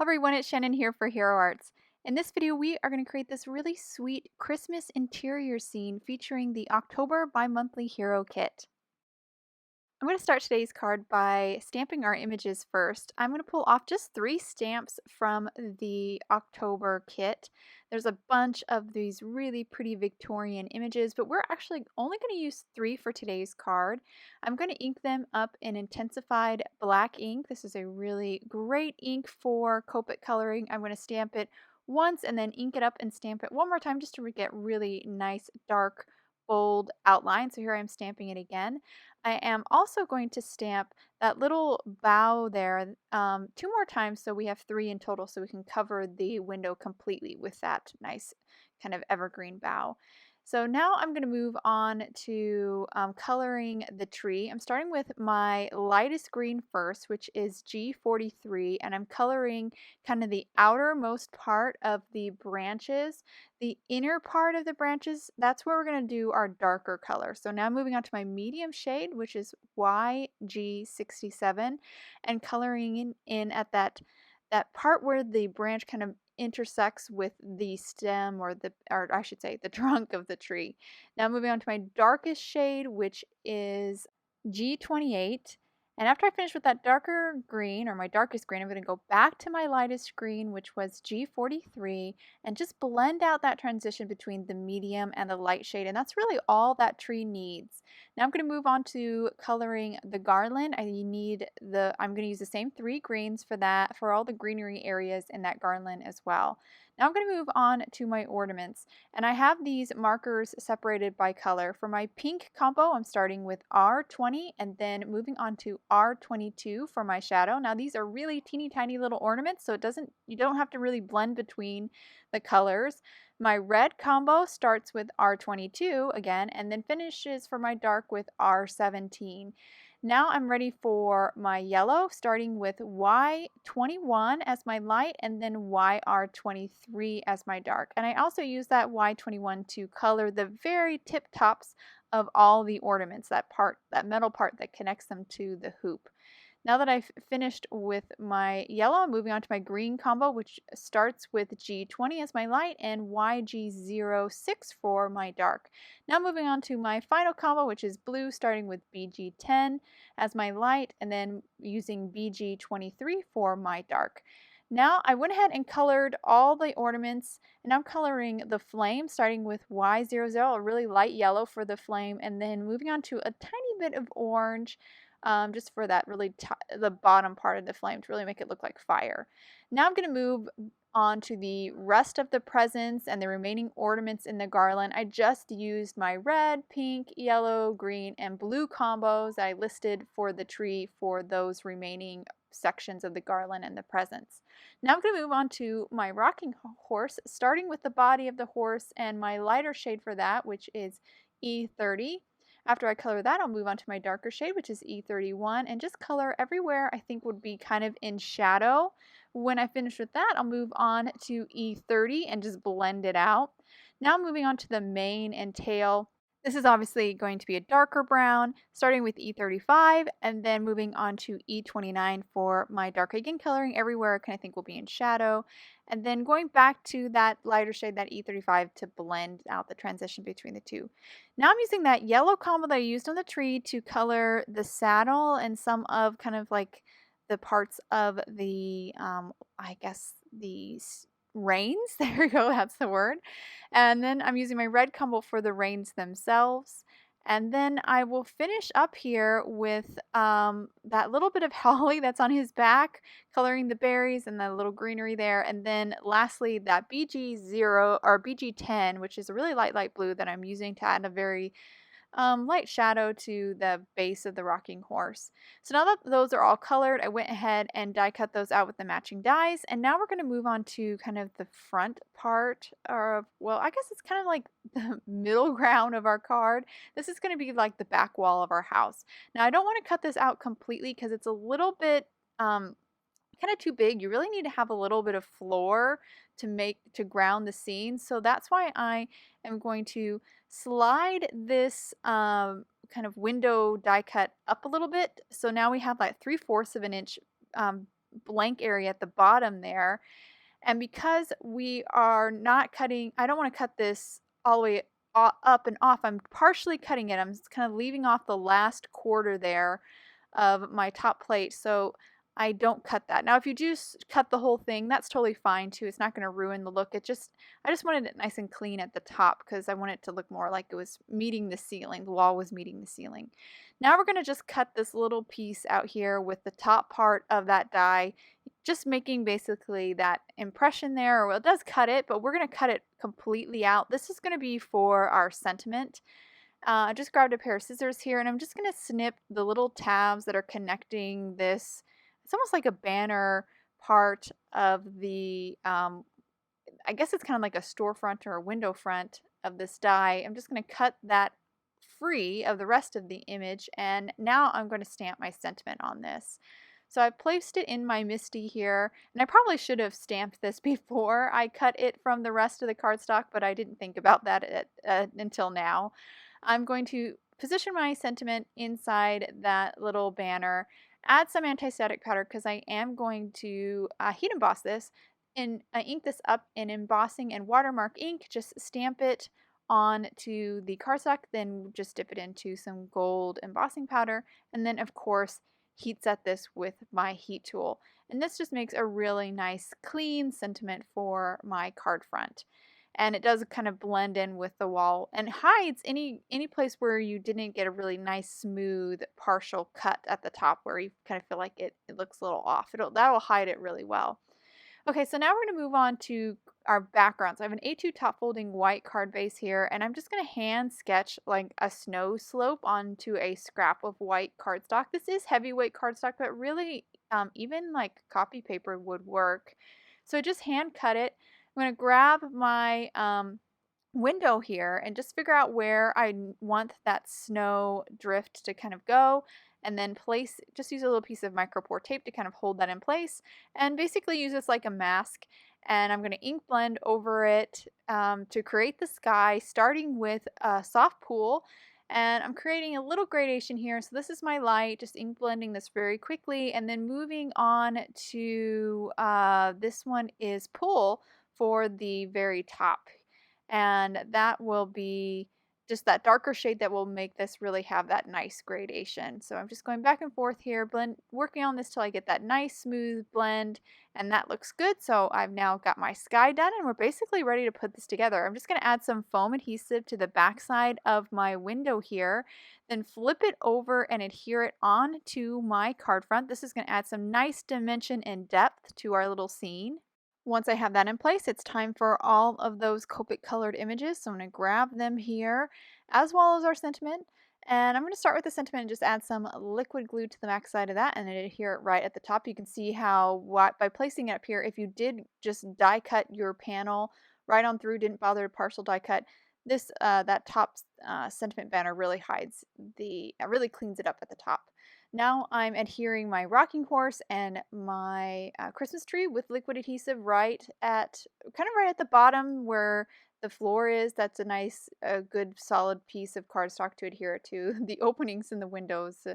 everyone, it's Shannon here for Hero Arts. In this video, we are going to create this really sweet Christmas interior scene featuring the October bi-monthly hero kit. I'm going to start today's card by stamping our images first. I'm going to pull off just 3 stamps from the October kit. There's a bunch of these really pretty Victorian images, but we're actually only going to use 3 for today's card. I'm going to ink them up in Intens-ified black ink. This is a really great ink for Copic coloring. I'm going to stamp it once and then ink it up and stamp it one more time just to get really nice, dark, bold outline. So here I'm stamping it again. I am also going to stamp that little bow there 2 more times, so we have 3 in total, so we can cover the window completely with that nice kind of evergreen bow. So now I'm going to move on to coloring the tree. I'm starting with my lightest green first, which is G43, and I'm coloring kind of the outermost part of the branches. The inner part of the branches, that's where we're going to do our darker color. So now moving on to my medium shade, which is YG67, and coloring in at that part where the branch kind of intersects with the stem or I should say the trunk of the tree. Now moving on to my darkest shade, which is G28. And after I finish with that darker green, or my darkest green, I'm going to go back to my lightest green, which was G43, and just blend out that transition between the medium and the light shade. And that's really all that tree needs. Now I'm going to move on to coloring the garland. I'm going to use the same 3 greens for that, for all the greenery areas in that garland as well. Now I'm going to move on to my ornaments, and I have these markers separated by color. For my pink combo, I'm starting with R20 and then moving on to R22 for my shadow. Now these are really teeny tiny little ornaments, so you don't have to really blend between the colors. My red combo starts with R22 again and then finishes for my dark with R17. Now I'm ready for my yellow, starting with Y21 as my light and then YR23 as my dark. And I also use that Y21 to color the very tip tops of all the ornaments, that metal part that connects them to the hoop. Now that I've finished with my yellow, I'm moving on to my green combo, which starts with G20 as my light and YG06 for my dark. Now moving on to my final combo, which is blue, starting with BG10 as my light and then using BG23 for my dark. Now I went ahead and colored all the ornaments, and I'm coloring the flame starting with Y00, a really light yellow for the flame, and then moving on to a tiny bit of orange just for that the bottom part of the flame to really make it look like fire. Now I'm going to move on to the rest of the presents and the remaining ornaments in the garland. I just used my red, pink, yellow, green, and blue combos I listed for the tree for those remaining sections of the garland and the presents. Now I'm going to move on to my rocking horse, starting with the body of the horse and my lighter shade for that, which is E30. After I color that, I'll move on to my darker shade, which is E31, and just color everywhere I think would be kind of in shadow. When I finish with that, I'll move on to E30 and just blend it out. Now moving on to the mane and tail. This is obviously going to be a darker brown, starting with E35 and then moving on to E29 for my dark. Again, coloring everywhere I think will be in shadow, and then going back to that lighter shade, that E35, to blend out the transition between the two. Now I'm using that yellow combo that I used on the tree to color the saddle and some of kind of like the parts of the, I guess, the reins. There we go, that's the word. And then I'm using my red combo for the reins themselves. And then I will finish up here with that little bit of holly that's on his back, coloring the berries and the little greenery there. And then lastly, that BG0 or BG10, which is a really light blue that I'm using to add a very light shadow to the base of the rocking horse. So now that those are all colored, I went ahead and die cut those out with the matching dies. And now we're going to move on to kind of the front part of, well, I guess it's kind of like the middle ground of our card. This is going to be like the back wall of our house. Now I don't want to cut this out completely because it's a little bit kind of too big. You really need to have a little bit of floor to ground the scene. So that's why I am going to slide this kind of window die cut up a little bit. So now we have like 3/4 of an inch blank area at the bottom there. And because we are not cutting, I don't want to cut this all the way up and off. I'm partially cutting it. I'm just kind of leaving off the last quarter there of my top plate, so I don't cut that. Now, if you just cut the whole thing, that's totally fine too. It's not going to ruin the look. I just wanted it nice and clean at the top because I want it to look more like it was meeting the ceiling. The wall was meeting the ceiling. Now we're going to just cut this little piece out here with the top part of that die, just making basically that impression there. Well, it does cut it, but we're going to cut it completely out. This is going to be for our sentiment. I just grabbed a pair of scissors here, and I'm just going to snip the little tabs that are connecting this. It's almost like a banner part of the, I guess it's kind of like a storefront or a window front of this die. I'm just going to cut that free of the rest of the image, and now I'm going to stamp my sentiment on this. So I placed it in my MISTI here, and I probably should have stamped this before I cut it from the rest of the cardstock, but I didn't think about that until now. I'm going to position my sentiment inside that little banner, add some anti-static powder because I am going to heat emboss this, and I ink this up in Embossing and Watermark ink. Just stamp it onto the cardstock, then just dip it into some gold embossing powder, and then of course heat set this with my heat tool. And this just makes a really nice clean sentiment for my card front. And it does kind of blend in with the wall and hides any place where you didn't get a really nice smooth partial cut at the top where you kind of feel like it looks a little off. That'll hide it really well. Okay, so now we're going to move on to our backgrounds. I have an A2 top folding white card base here, and I'm just going to hand sketch like a snow slope onto a scrap of white cardstock. This is heavyweight cardstock, but really even like copy paper would work. So just hand cut it. I'm going to grab my window here and just figure out where I want that snow drift to kind of go, and then just use a little piece of micropore tape to kind of hold that in place, and basically use this like a mask. And I'm going to ink blend over it to create the sky, starting with a soft pool. And I'm creating a little gradation here. So this is my light, just ink blending this very quickly, and then moving on to this one is pool for the very top. And that will be just that darker shade that will make this really have that nice gradation. So I'm just going back and forth here, working on this till I get that nice smooth blend, and that looks good. So I've now got my sky done, and we're basically ready to put this together. I'm just going to add some foam adhesive to the back side of my window here, then flip it over and adhere it onto my card front. This is going to add some nice dimension and depth to our little scene. Once I have that in place, it's time for all of those Copic colored images. So I'm going to grab them here, as well as our sentiment. And I'm going to start with the sentiment and just add some liquid glue to the back side of that and then adhere it right at the top. You can see how by placing it up here, if you did just die cut your panel right on through, didn't bother to partial die cut, this that top sentiment banner really really cleans it up at the top. Now I'm adhering my rocking horse and my Christmas tree with liquid adhesive kind of right at the bottom where the floor is. That's a nice, good, solid piece of cardstock to adhere to. The openings in the windows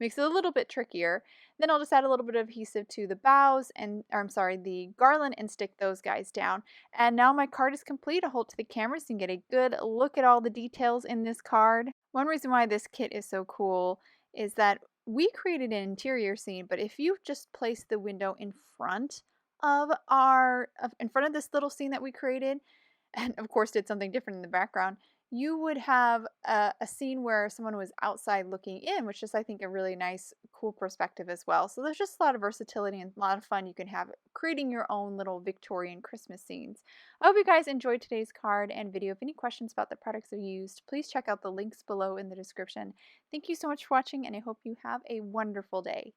makes it a little bit trickier. Then I'll just add a little bit of adhesive to the boughs the garland, and stick those guys down. And now my card is complete. I'll hold it to the camera so you can get a good look at all the details in this card. One reason why this kit is so cool is that we created an interior scene, but if you just place the window in front of this little scene that we created, and of course did something different in the background, you would have a scene where someone was outside looking in, which is, I think, a really nice, cool perspective as well. So there's just a lot of versatility and a lot of fun you can have creating your own little Victorian Christmas scenes. I hope you guys enjoyed today's card and video. If any questions about the products I used, please check out the links below in the description. Thank you so much for watching, and I hope you have a wonderful day.